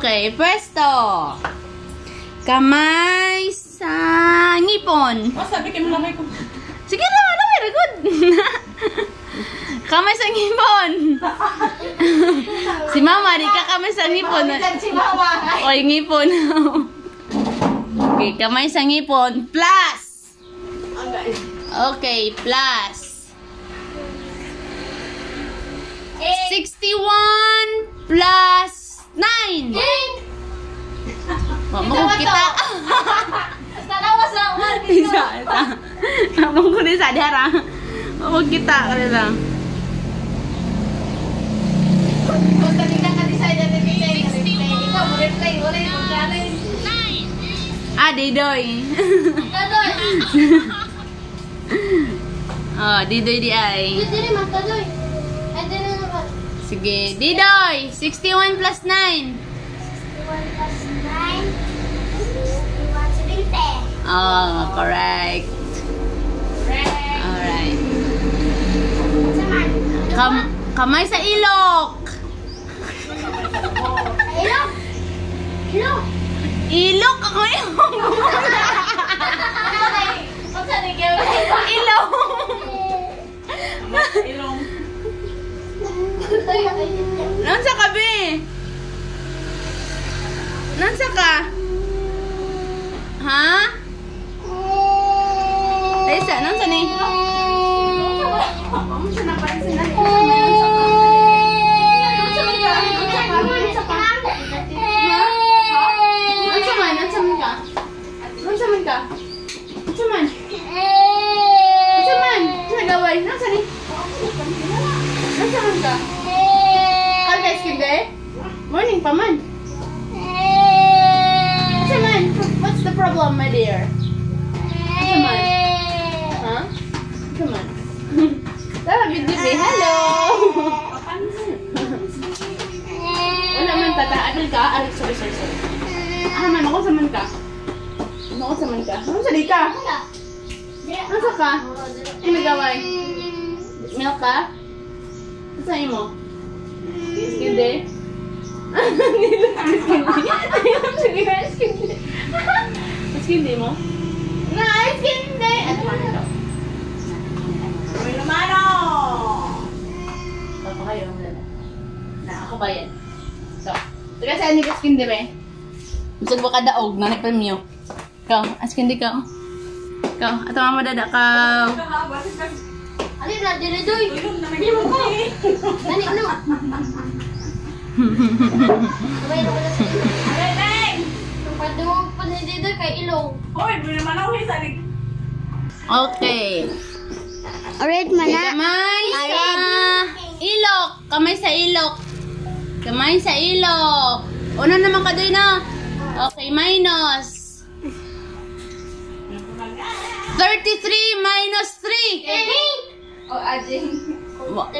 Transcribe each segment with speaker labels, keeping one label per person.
Speaker 1: Okay, pwesto. Kamay sa ngipon.
Speaker 2: Oh, sabi kayo malamay ko.
Speaker 1: Sige lang, alam mo, very good. Kamay sa ngipon. Si Mama, di ka kamay sa ngipon.
Speaker 2: Si Mama.
Speaker 1: Oy, ngipon. Okay, kamay sa ngipon. Plus. Okay, plus. 61 plus 9. Mama ko kita.
Speaker 2: Nalawas lang.
Speaker 1: Isa. Mama ko din sadar ah. Mama kita ka lang.
Speaker 2: Kung kanina ka decide na replay. Ikaw mo replay. Wala yung challenge.
Speaker 1: Ah, Didoy.
Speaker 2: Kadoy.
Speaker 1: Oh, Didoy di ay.
Speaker 2: Hindi rin mas kadoy. Ay, din na naman.
Speaker 1: Sige, Didoy. 61 plus 9.
Speaker 2: 61 plus 9. 61, 70.
Speaker 1: Oh, correct.
Speaker 2: Correct.
Speaker 1: Alright.
Speaker 2: Saman.
Speaker 1: Kamay sa ilok.
Speaker 2: Ilok. Ilok.
Speaker 1: Ilok ako yung ilong.
Speaker 2: Ilong.
Speaker 1: Nansa ka, be? Nansa ka? Ha? Taysa, nansa ni? Morning, Paman. Saman, what's the problem, my dear? Saman. Huh? Saman. Tara, Bibi. Hello. Wala man tata. Adil ka? Sorry. Ah, man, ako saman ka. Ako saman ka. Ano sa di ka? Nasa ka? Ay, nagaway. Milk ka? Saan mo? Skindi? Skindi mo? Na, skindi! Ano man ito? May lumano! Papa kayo. Na, ako ba yan? So, taga saan ni skindi ba eh? Busog ba ka daog? Nanipal niyo. Ikaw, skindi ka. Ikaw, ato nga madada ka.
Speaker 2: Alin na, dinidoy. Hindi mo ko. Nani, ano? Sabay na wala sa ilong. Alin! Padung pa ni dinidoy kay ilong. Hoy, may naman ako hisalig.
Speaker 1: Okay.
Speaker 2: Alright, mana.
Speaker 1: Kamay sa ilok. Kamay sa ilok. Kamay sa ilok. Una naman ka doon na. Okay, minus. 33 minus 3.
Speaker 2: Oh, Ajing.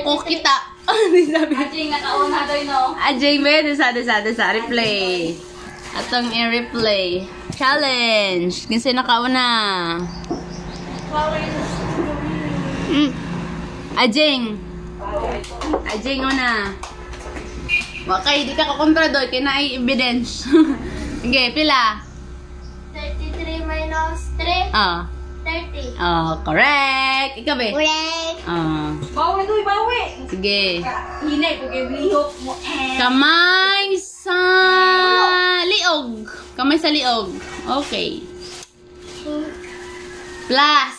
Speaker 1: Ko kita.
Speaker 2: Ajing, nakauna doon, no?
Speaker 1: Ajing, may sa replay. Atong i-replay. Challenge. Kasi nakauna. Ajing. Ajing una. Wakay, di ka kakontra doon. Kaya na evidence. Okay, pila?
Speaker 2: 33 minus 3. 30.
Speaker 1: Oh, correct. Ikaw ba?
Speaker 2: Correct.
Speaker 3: Bawi doy, bawi.
Speaker 1: Sige.
Speaker 3: Hinay ko kay lihok mo.
Speaker 1: Kamay sa liog. Kamay sa liog. Okay. Plus.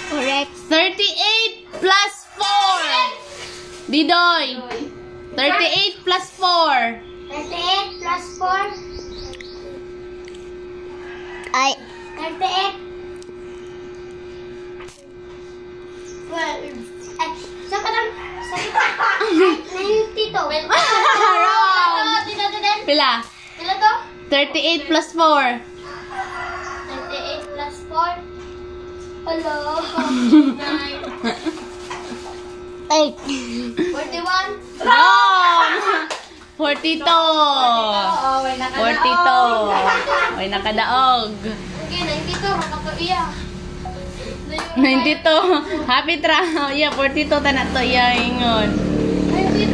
Speaker 2: Correct.
Speaker 1: 38 plus 4. Didoy. 38 plus 4.
Speaker 2: 38 plus 4. Ay. 38. 12. Ay, saan ka lang? 92.
Speaker 1: Wrong. Pila?
Speaker 2: Pila to?
Speaker 1: 38 plus 4.
Speaker 2: 38 plus 4. Hello. 9. 41.
Speaker 1: Wrong. 42.
Speaker 2: Oo, may nakadaog.
Speaker 1: 42. May nakadaog.
Speaker 2: Okay, 92. Makakaiyak.
Speaker 1: 92. Happy tra. Yeah, 42 ta na to. Yeah, ingon.
Speaker 2: 92.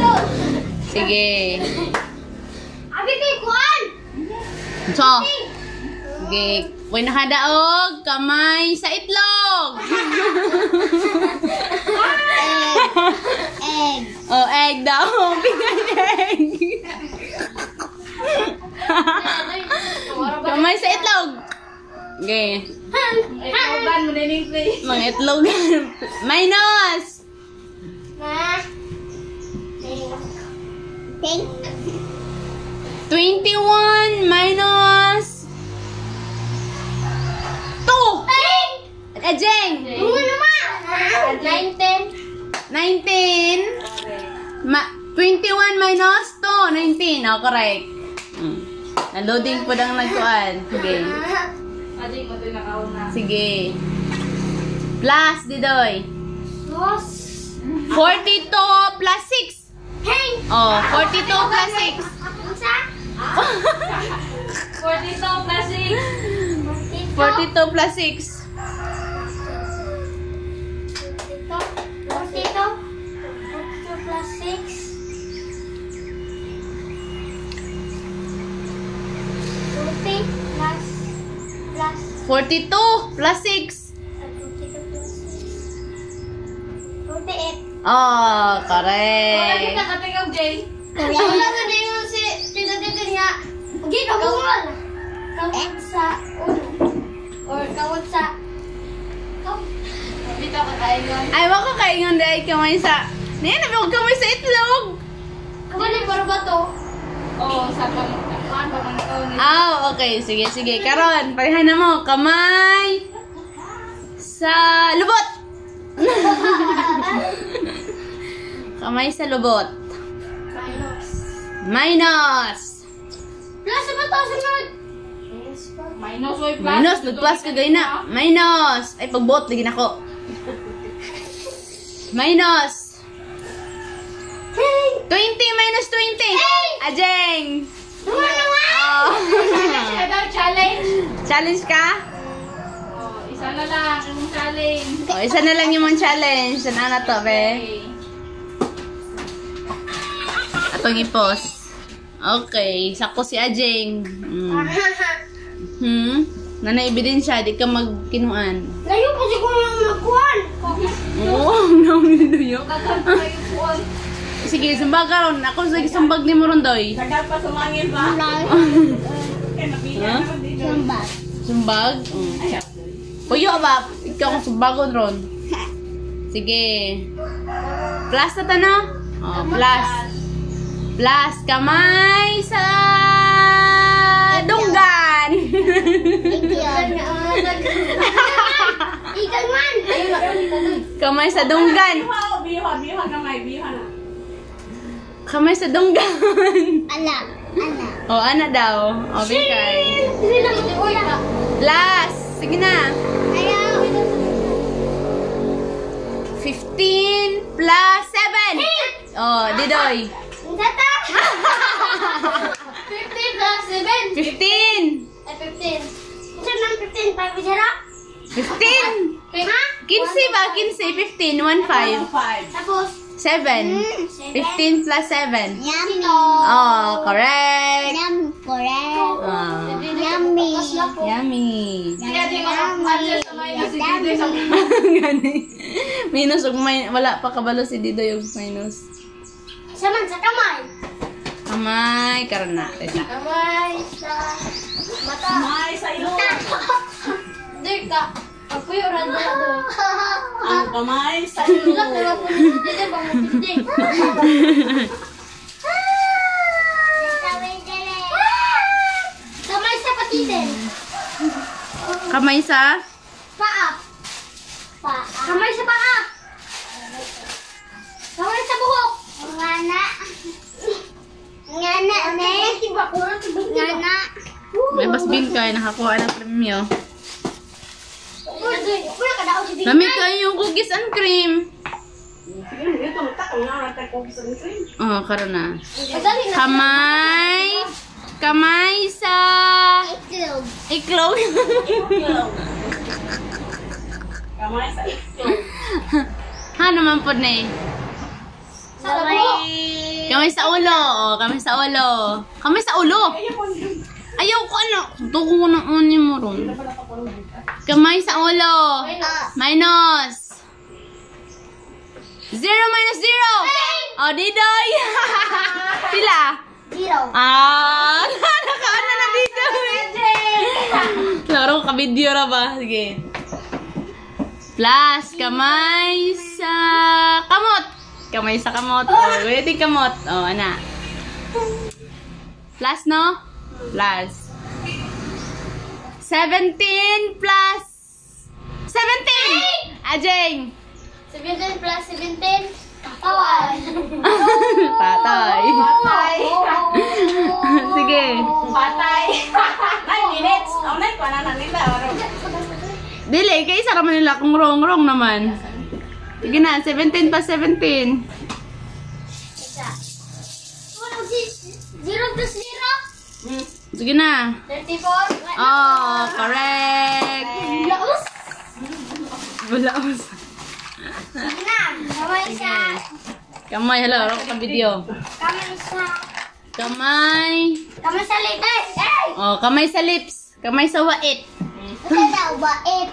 Speaker 1: Sige. So, okay. Uy, nakadaog. Kamay sa itlog.
Speaker 2: Egg.
Speaker 1: Oh, egg daw. Bigay egg. Kamay sa itlog. Okay.
Speaker 3: Ay, kauban mo na yung play.
Speaker 1: Mga itlog. Minus.
Speaker 2: Pink.
Speaker 1: 21 minus 2.
Speaker 2: Pink.
Speaker 1: Ajeng.
Speaker 2: Bunga naman. 19.
Speaker 1: 19. 21 minus 2. 19. Oh, correct. Na-loading po ng nagkuan. Sige.
Speaker 3: Adik mo ito nakauna.
Speaker 1: Sige. Plus, Didoy.
Speaker 2: Plus.
Speaker 1: 42 plus 6.
Speaker 2: Hey.
Speaker 1: Oh, 42 plus 6.
Speaker 2: Isa.
Speaker 3: 42 plus 6.
Speaker 1: 42 plus 6.
Speaker 2: 42 plus 6.
Speaker 1: 42 plus 6.
Speaker 2: 48.
Speaker 1: Oh,
Speaker 3: Wala
Speaker 1: correct.
Speaker 3: kita katikaw, Jay.
Speaker 2: Wala ka na yung si Tita Tita nga. Ginabungal. Kawat sa ulo. Or kawat sa...
Speaker 3: Dito ka tayo yun.
Speaker 1: Ay, wako kaingon dahil kamay sa... Niyan, nabi kamay sa itlog.
Speaker 2: Kamali para ba to?
Speaker 3: Oo, sa pamangkaw ni.
Speaker 1: Ah, okay. Sige, sige. Karon, parehan na mo. Kamay sa lubot. Kamay sa lubot. Minus.
Speaker 2: Plus ba to? Sunod.
Speaker 3: Minus, oy, plus.
Speaker 1: Minus. Nag-plus ka gay na. Minus. Ay, pag-bot. Lagin ako. Minus. 20 minus 20. Ajeng.
Speaker 2: Tuma naman!
Speaker 1: Oh.
Speaker 3: Siya daw, challenge.
Speaker 1: Challenge ka?
Speaker 3: Oh, isa na lang, yung challenge.
Speaker 1: O, isa na lang yung mong challenge. Sana na to, be.
Speaker 3: Okay.
Speaker 1: Atong ipos. Okay. Sako si Ajeng. Nanay ebidensya. Di ka magkinuan.
Speaker 2: Layo po siguro yung nagkuhan.
Speaker 1: Oo. Naulinuyo.
Speaker 3: Dagan pa yung buwan.
Speaker 1: Sige, sumbag ka ron. Ako sige, sumbag ni mo ron, doy.
Speaker 3: Dagan pa sumangin ba? Kaya nabigyan naman dito.
Speaker 2: Sambal.
Speaker 1: Sumbag? Puyo ba? Ikaw kung sumbagon ron. Sige. Plus na tano? Oh, plus. Plus. Kamay sa dunggan.
Speaker 2: Ikan man!
Speaker 1: Kamay sa dunggan.
Speaker 3: Biha na may biha na.
Speaker 1: Kamay sa dunggan.
Speaker 2: Anak. Anak.
Speaker 1: O, ana daw. O, bigay.
Speaker 2: Hindi lang ito.
Speaker 1: Plus. Sige na.
Speaker 2: Ayaw.
Speaker 1: 15 plus 7. Oh, Didoy.
Speaker 2: Tata! 15 plus 7.
Speaker 1: 15.
Speaker 2: Ay, 15. Saan ang 15? 5 0?
Speaker 1: 15.
Speaker 2: Ha?
Speaker 1: 15 ba? 15. 15. 1, 5.
Speaker 2: Tapos?
Speaker 1: 7. 15 plus 7.
Speaker 2: Yummy.
Speaker 1: Oh, correct.
Speaker 2: Correct.
Speaker 1: Oh,
Speaker 2: Yummy.
Speaker 1: yummy.
Speaker 3: Kaya di makapagpalya sa may nasigito sa
Speaker 1: Gani. Minus ug may wala pa kabalo si Dido yung minus.
Speaker 2: Saman sa kamay.
Speaker 1: Kamay karon na. Teka.
Speaker 2: Kamay sa mata.
Speaker 3: may sa ilo.
Speaker 2: Dika. Ako yung randa doon.
Speaker 3: Ang kamay sa ilo.
Speaker 2: Ilang dalawa po dito bang mapinding. Kamay sa patitin.
Speaker 1: Kamay sa
Speaker 2: Paa. Kamay sa paa. Kamay sa buhok. Ngana. Ngana, ne. Ngana.
Speaker 1: may basbin kay nakakuha ng premyo.
Speaker 2: Kuya ka daw si
Speaker 1: Nami kayo yung cookies and cream.
Speaker 3: Sige, ito matakal nga natin kung gusto ng cream.
Speaker 1: Oh, karon na.
Speaker 2: Madali na.
Speaker 1: Kamay. Kamay sa
Speaker 2: Itlog.
Speaker 1: iklog.
Speaker 3: Kamay sa ilo.
Speaker 1: Ha naman po na eh.
Speaker 2: Sa buhok.
Speaker 1: Kamay sa ulo. Oh, kamay sa ulo. Kamay sa ulo.
Speaker 3: Kaya po yun.
Speaker 1: Ayaw ko ano. Tuko ko ng uni mo ron. Kamay sa ulo. Minus. 0 minus 0. Oh, Didoy. Sila.
Speaker 2: 0.
Speaker 1: Ah, nakaano na dito. Laro ka video ra ba? Sige. Plus, kamay sa kamot. Kamay sa kamot. Oh, wait, kamot. Oh, ana. Plus, no? Plus. 17 plus 17. Ajeng.
Speaker 2: 17 plus 17. Katawan.
Speaker 1: Patay. Sige.
Speaker 3: Patay. 9 minutes. Oh, nay ko na nila.
Speaker 1: Dili, kaya isa naman nila kung wrong naman. Sige na, 17 plus 17.
Speaker 2: Walang 0 plus 0.
Speaker 1: Sige na.
Speaker 2: 34.
Speaker 1: Oh, correct.
Speaker 2: Laos.
Speaker 1: Bulaos.
Speaker 2: Sige na. Kamay sa...
Speaker 1: Kamay, hala, wala ko video.
Speaker 2: Kamay sa...
Speaker 1: Kamay.
Speaker 2: Kamay sa lips. Hey!
Speaker 1: Oh, kamay sa lips. Kamay sa wait.
Speaker 2: Kasi daw, bait.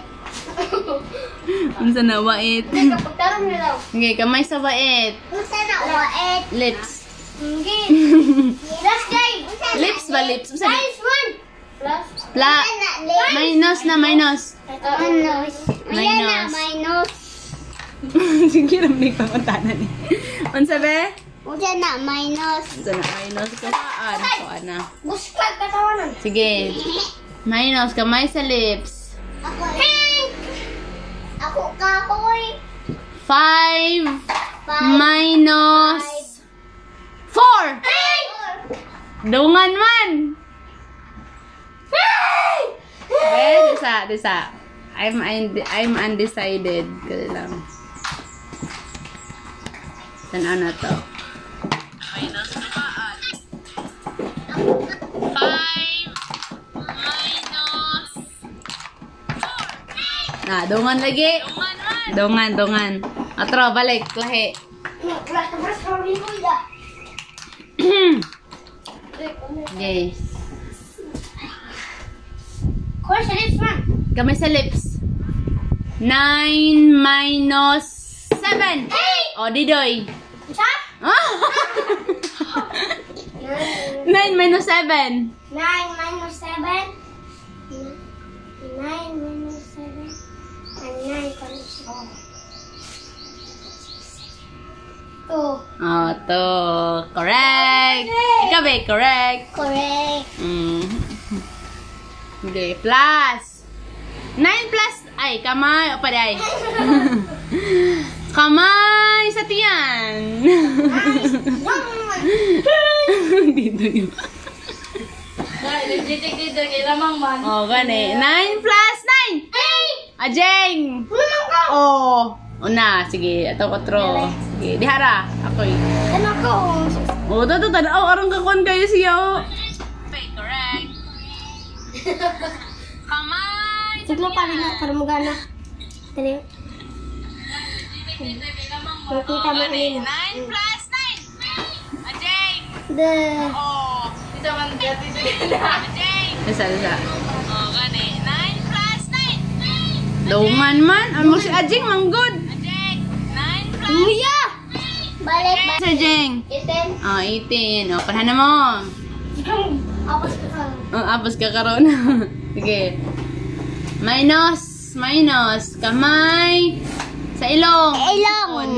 Speaker 1: Unsa na wait?
Speaker 2: Hindi, kapag tarong nyo daw.
Speaker 1: Okay, kamay sa wait.
Speaker 2: Kasi na, bait.
Speaker 1: Lips.
Speaker 2: Hindi. Plus, guys.
Speaker 1: Lips ba lips? Unsa lips?
Speaker 2: Plus 1. Plus.
Speaker 1: Pla. Minus na minus.
Speaker 2: Minus.
Speaker 1: Minus.
Speaker 2: Minus.
Speaker 1: Sige, ramli ka matana ni. Unsa be?
Speaker 2: Usa na, minus.
Speaker 1: Unsa na minus ka saan? Kuan na.
Speaker 2: Gusto ka katawanan.
Speaker 1: Sige. Minus kamay sa lips.
Speaker 2: Ako. Hey! Ako kahoy.
Speaker 1: 5 minus 4.
Speaker 2: Hey!
Speaker 1: Dungan man.
Speaker 2: Hey!
Speaker 1: Disa. I'm undecided. Kaya lang. Tanaw na to. Minus 5 minus 4. Ah, dungan lagi. Dungan. Atro, balik. Lahi. Okay. Kamay sa lips. 9 minus 7. Oh, Didoy. 9 minus 7.
Speaker 2: 9 minus 7. 9 minus 7. And 9 minus 4. 2.
Speaker 1: Oh, to. Correct. Ikaw ba? Correct.
Speaker 2: Correct.
Speaker 1: Okay, plus. 9 plus. Ay, kamay. O, paday. Kamay sa tiyan. Dito yun.
Speaker 3: Dito kay lamang man.
Speaker 1: Oh, gani. 9 plus 9. Ajeng.
Speaker 2: Naman ko.
Speaker 1: Oh. Una, sige. Ato ko tro. Sige, dihara. Ako'y.
Speaker 2: Ano ko?
Speaker 1: Oh, to. Oh, arang kakon kayo siya, oh. Okay, correct. Kamay.
Speaker 2: Siglo pa rin na para magana. Tali. Makita mo kanina.
Speaker 1: 9 plus 9. Ajeng.
Speaker 2: The...
Speaker 1: Oh.
Speaker 3: Dito man dito.
Speaker 1: Ajeng. Isa. Oh, gani. 9 plus 9. Dungan man. Ano mo si Ajeng, manggod. Ajeng. 9 plus.
Speaker 2: Muya! Balik.
Speaker 1: Sir Jeng.
Speaker 2: 18.
Speaker 1: Oh, 18. Oh, panhan mo.
Speaker 2: Apos ka ka.
Speaker 1: Oh, apos ka karon. Sige. Minus. Kamay. Sa ilong.
Speaker 2: Ilong.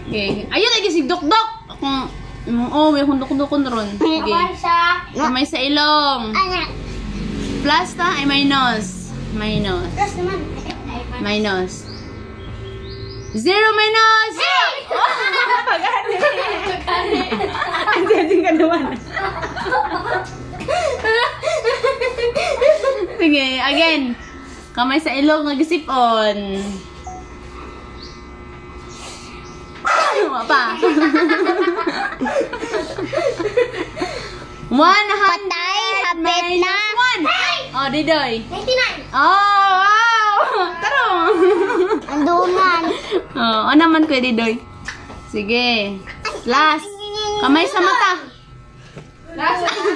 Speaker 1: Okay. Ayun, lagi si Dok-Dok. Oh, may hundok-dokon ron. Sige. Kamay sa ilong.
Speaker 2: Anak.
Speaker 1: Plus ta ay minus.
Speaker 2: Plus naman.
Speaker 1: Minus. 0 minus 0! Pagani. Andiyan ka naman. Sige, again. Kamay sa ilong, nagisip-on. Ano pa? 100
Speaker 2: Patay, hapit na.
Speaker 1: 1. Oh, Didoy.
Speaker 2: 99.
Speaker 1: Oh, wow! Tarong!
Speaker 2: Andunan.
Speaker 1: Oh, ano naman Kuya Didoy? Sige. Last. Kamay sa mata.
Speaker 3: Nasa na.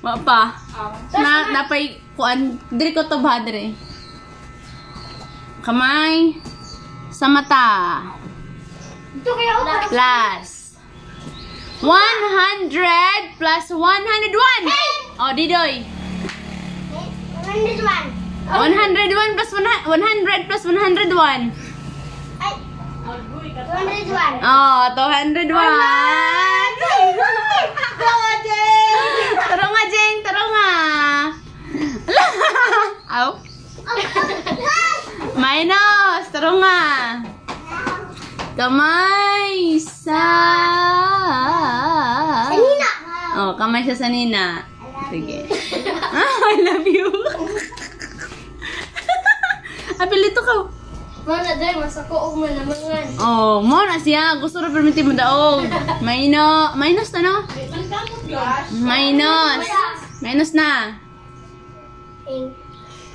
Speaker 1: Wa pa.
Speaker 3: Oh.
Speaker 1: Napay kuan diri ko to ba diri. Kamay sa mata.
Speaker 2: Ito kaya ako.
Speaker 1: Plus 100 plus 101. Oh, Didoy.
Speaker 2: 101.
Speaker 1: 101 plus 100 plus 101.
Speaker 2: Ay,
Speaker 3: Agoy ka.
Speaker 2: 201.
Speaker 1: Oh, 201. Taro nga, Jeng. Taro nga. Aw. Minus. Taro nga. Kamay sa...
Speaker 2: Sanina.
Speaker 1: Oh, kamay sa sanina. Sige. I love you. Apelito ka.
Speaker 2: Mana day masako og manamangan.
Speaker 1: Oh, mo na siya. Gusto rin permiti mo daog. Minus na, no? Minus. Minus na.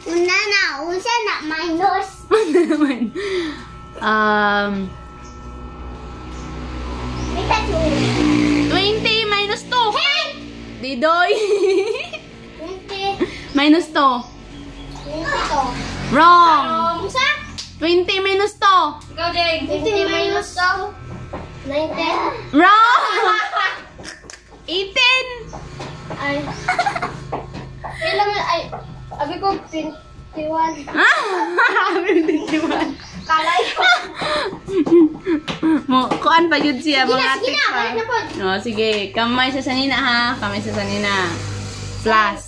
Speaker 2: Una na, unsa na minus.
Speaker 1: Ano naman?
Speaker 2: Kita
Speaker 1: 20 minus 2. Didoy.
Speaker 2: 20.
Speaker 1: Minus 2.
Speaker 2: 20
Speaker 1: Wrong.
Speaker 2: Unsa?
Speaker 1: 20 minus 2.
Speaker 3: Ikaw, Jeng.
Speaker 2: 20 minus 19.
Speaker 1: Wrong. 18.
Speaker 2: Ay. Kailan ay abi ko 21.
Speaker 1: Ah, 21.
Speaker 2: Kalay ko.
Speaker 1: Mo, kuan pa yun siya, mga atik
Speaker 2: Gina,
Speaker 1: pa.
Speaker 2: na po.
Speaker 1: No, sige, kamay sa sanina ha. Kamay sa sanina. Plus.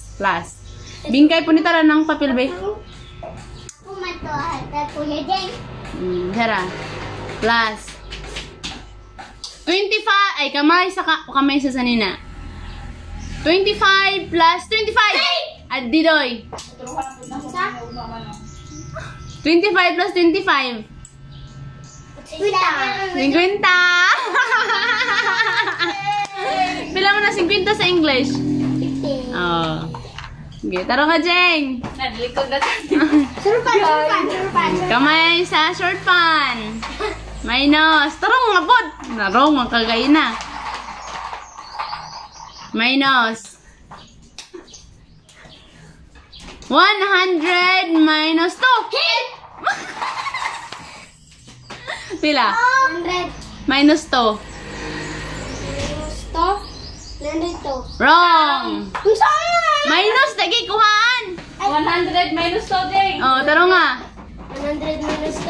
Speaker 1: Bingkay po ni tara ng papel, be.
Speaker 2: Pumato at Kuya Jeng.
Speaker 1: Tara. Plus. 25. Ay, kamay sa sanina. 25 plus 25. At Didoy.
Speaker 2: Sa?
Speaker 1: 25 plus 25. 50. 50. Pila mo na 50 sa English?
Speaker 2: 50.
Speaker 1: Oh. Okay, taro ka, Jeng.
Speaker 3: Nadilikod na tayo.
Speaker 2: Surupan.
Speaker 1: Kamay sa short pan. Minus. Tarong nga pod. Narong, makagay na. Minus. 100 minus 2. Pila?
Speaker 2: 100.
Speaker 1: Minus 2.
Speaker 2: Minus 2. Nandito.
Speaker 1: Wrong.
Speaker 2: Unsa man?
Speaker 1: Minus, lagi kuhaan.
Speaker 3: 100 minus 2, Jeng.
Speaker 1: Oh, taro nga.
Speaker 2: 100 minus 2. 1.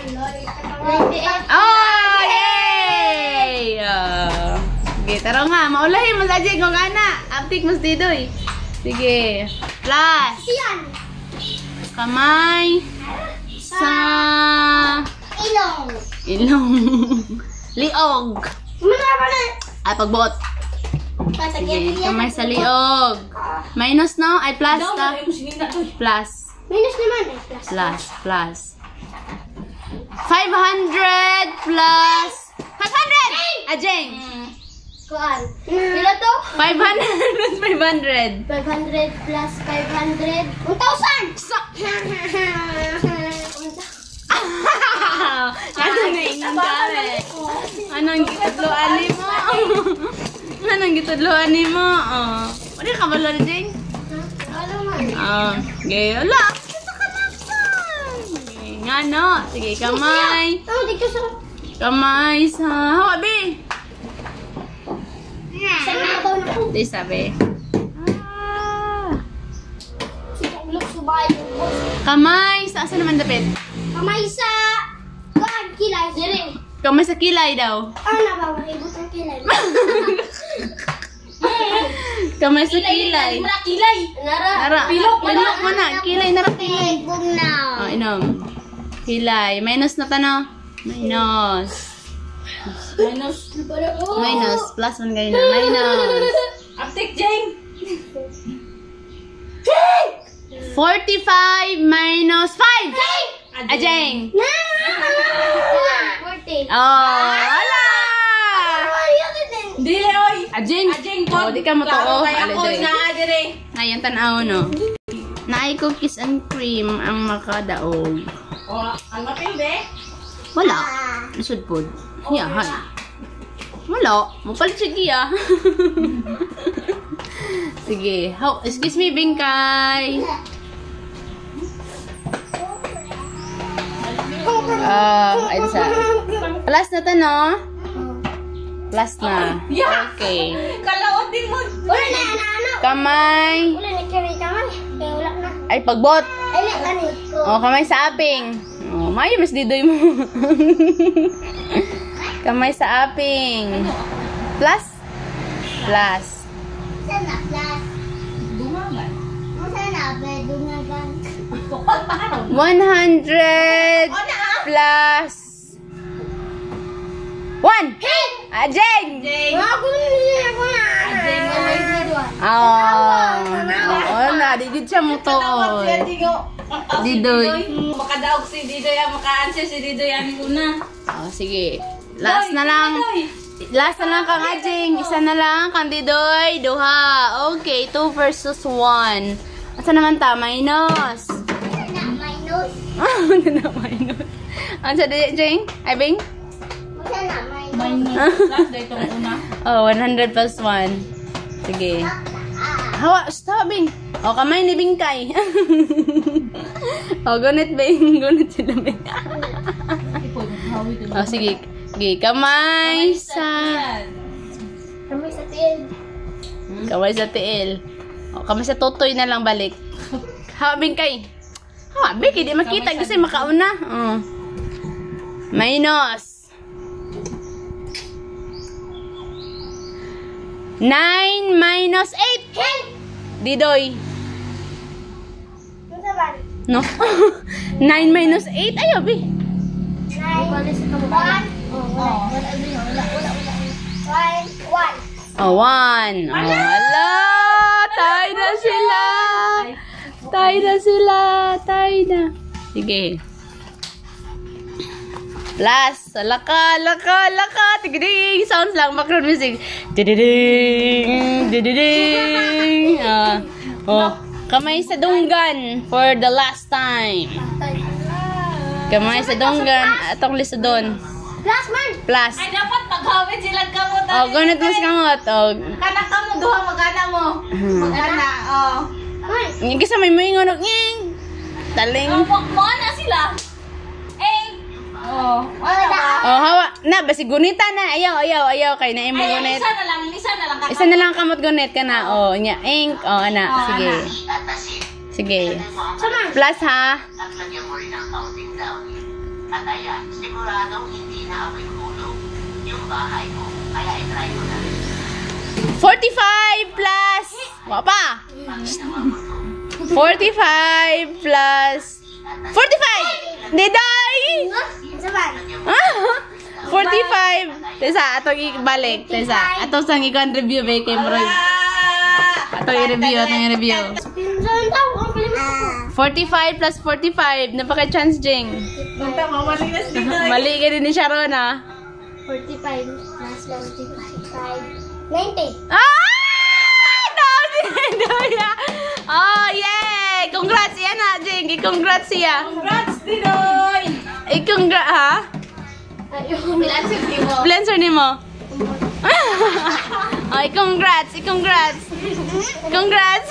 Speaker 2: 98.
Speaker 1: Oh, yay! Sige, taro nga. Maulahin mo sa Jeng kung ana. Aptik mas didoy. Sige. Plus.
Speaker 2: Yan.
Speaker 1: Kamay. Sa...
Speaker 2: Ilong.
Speaker 1: Ilong. Liog.
Speaker 2: Muna pa na.
Speaker 1: Ay, pagbuot. Sige,
Speaker 2: Tatagyan yan.
Speaker 1: kamay sa liog. Minus, no? Ay, plus
Speaker 3: Daw,
Speaker 1: ta.
Speaker 3: ay mo sinina to.
Speaker 1: Plus.
Speaker 2: Minus naman. Plus.
Speaker 1: Plus. 500 plus 500! Ajeng!
Speaker 2: Kuan. Pila to?
Speaker 1: 500 plus 500.
Speaker 2: 500 plus 500. 1,000!
Speaker 1: Anong naingon ka eh? Anong gitudloan ni mo? Anong gitudloan ni mo? Ano ka ba, Lord Jeng?
Speaker 2: Ano man?
Speaker 1: Okay, ala. Ito ka laksan. Nga no. Sige, kamay.
Speaker 2: Oh, di ko sa...
Speaker 1: Kamay sa... Hawa, be.
Speaker 2: Saan nakabaw na po?
Speaker 1: Di sabi.
Speaker 2: Situlog subay yung boss.
Speaker 1: Kamay sa... Asa naman dapit?
Speaker 2: Kamay sa... Kuan, kilay. Dire.
Speaker 1: Kamay sa kilay daw.
Speaker 2: Ano ba? Maibot ang kilay.
Speaker 1: Kamay sa kilay.
Speaker 3: Kilay.
Speaker 1: Nara. Pilok mo na. Kilay, nara kilay.
Speaker 2: Bug now.
Speaker 1: Inom. Kilay. Minus na tano. Minus. Minus. Plus 1 kayo na. Minus.
Speaker 3: Aptik, Jeng.
Speaker 1: 45 minus 5. Ajeng.
Speaker 2: 40.
Speaker 1: Oh, ala.
Speaker 3: Dili, oy.
Speaker 1: Ajeng.
Speaker 3: Ajeng,
Speaker 1: Oh, di ka matuo.
Speaker 3: Kaya
Speaker 1: Ala,
Speaker 3: ako
Speaker 1: doy.
Speaker 3: na adire.
Speaker 1: Ngayon, tanaw, no? Naay cookies and cream ang makadaog.
Speaker 3: Oh, ang mapilde.
Speaker 1: Wala. Isod po. Yahan. Wala. Mapalit siya giya. Sige. Excuse me, Bingkay. Ayun sa. Last na to, no? Last na. Okay.
Speaker 3: Kalawat din mo.
Speaker 2: Wala na, anak.
Speaker 1: Kamay.
Speaker 2: Wala na, kaya kamay. Kaya wala na.
Speaker 1: Ay, pagbot.
Speaker 2: Ay, ano?
Speaker 1: Oh, kamay sa aping. Oh, mayo mas didoy mo. Kamay sa aping. Plus. Plus.
Speaker 2: Sana, plus.
Speaker 3: Dumangan.
Speaker 2: Sana, dungagan.
Speaker 1: 100 plus 1. Ajeng.
Speaker 2: Ako niya ko na.
Speaker 1: Oh, na digid siya mo to. Didoy.
Speaker 3: Makadaog si Didoy, maka-answer si Didoy ang una.
Speaker 1: Oh, sige. Last na lang. Last na lang kang Ajeng. Isa na lang kang Didoy. Duha. Okay, 2 versus 1. Asa naman ta? Minus.
Speaker 2: Minus.
Speaker 1: Ano na minus? Ano sa Ajeng? Ay, Bing?
Speaker 2: Sana, minus.
Speaker 3: Last day itong una.
Speaker 1: Oh, 100 plus 1. Sige. Hawa, stop, Bing. O, kamay ni Bingkay. O, gunit, Bing. Gunit sila, Bing. O, sige. Sige, kamay sa...
Speaker 2: Kami sa tiil.
Speaker 1: Kamay sa tiil. O, kamay sa tutoy na lang balik. Hawa, Bingkay. Hawa, Bing, hindi makita kasi makauna. O. Minus. 9 minus 8. Didoy.
Speaker 2: Ano sa ban?
Speaker 1: No? 9 minus 8. Ayaw, Bi.
Speaker 2: 9. 1.
Speaker 1: Oh, 1. Oh, ala. Tayo na sila. Tayo na sila. Tayo na. Sige. Plus. Laka, laka, laka. Tigiding. Sounds lang. Background music. Dididing. Dididing. Oh. Kamay sa dunggan for the last time. Kamay sa dunggan. Atong list doon.
Speaker 2: Last man.
Speaker 1: Plus.
Speaker 3: Ay, dapat maghawid silang kamot.
Speaker 1: Oh, ganit mo sa kamot. Oh.
Speaker 3: Kanak ka mo, duha mag-ana mo. Mag-ana, oh.
Speaker 1: Yung kisa may ingon. Nging. Taling.
Speaker 3: Mo na sila. Oh, wala ba?
Speaker 1: Oh, hawa. Na, basi gunita na. Ayaw. Kay na imo gunit.
Speaker 3: Isa na lang.
Speaker 1: Isa na lang kamot gunit ka na. Oh, nya. Ink. Oh, ana. Sige. Sige. Plus, ha?
Speaker 4: At lagyan mo rin ang counting down. At ayan, siguradong hindi na amoy hulog yung bahay mo. Kaya itry mo na rin.
Speaker 1: 45 plus. Wapa. 45 plus 45. Diday.
Speaker 2: Saban.
Speaker 1: 45. Tesa, atong ibalik. Tesa, atong sang i-review ba kay Mroy. Atong i-review.
Speaker 2: Pinsan daw ang kalimutan ko.
Speaker 1: 45 plus 45. Napaka-chance, Jing.
Speaker 3: Punta mo, malinas dito.
Speaker 1: Mali ka din ni Sharon, ha?
Speaker 2: 45 plus 45. 90.
Speaker 1: Ah! Dami! Oh, yay! Congrats yan, ha, Jing. I-congrats siya.
Speaker 3: Congrats, Didoy!
Speaker 1: I-congrats, ha?
Speaker 3: Bilansin mo.
Speaker 1: Blenser ni mo. Ay, congrats! I-congrats! Congrats!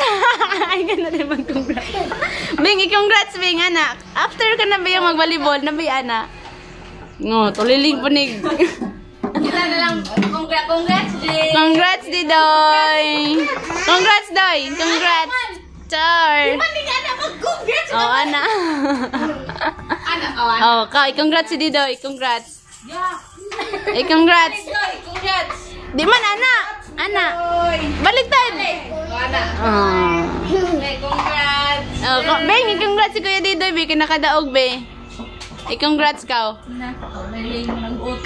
Speaker 1: Ay, ganda din mag-congrats. Bing, i-congrats, Bing, anak. After ka na ba yung mag-volleyball, na ba yung anak? Ngo, tuliling punig.
Speaker 3: Kita na lang. Congrats, Jay.
Speaker 1: Congrats, Didoy! Congrats, Doy! Congrats! Char!
Speaker 3: Hindi ka na mag-congrats.
Speaker 1: Oh, anak. Oh, i-congrats si Didoy. Congrats.
Speaker 3: Yeah.
Speaker 1: I-congrats.
Speaker 3: Didoy, congrats.
Speaker 1: Di man, anak. Anak. Baliktad.
Speaker 3: Ana.
Speaker 1: Oh.
Speaker 3: Congrats.
Speaker 1: Oh, Beng, i-congrats si Kuya Didoy, be. Kinakadaog, be. I-congrats ka.
Speaker 3: Na, may nag-ut.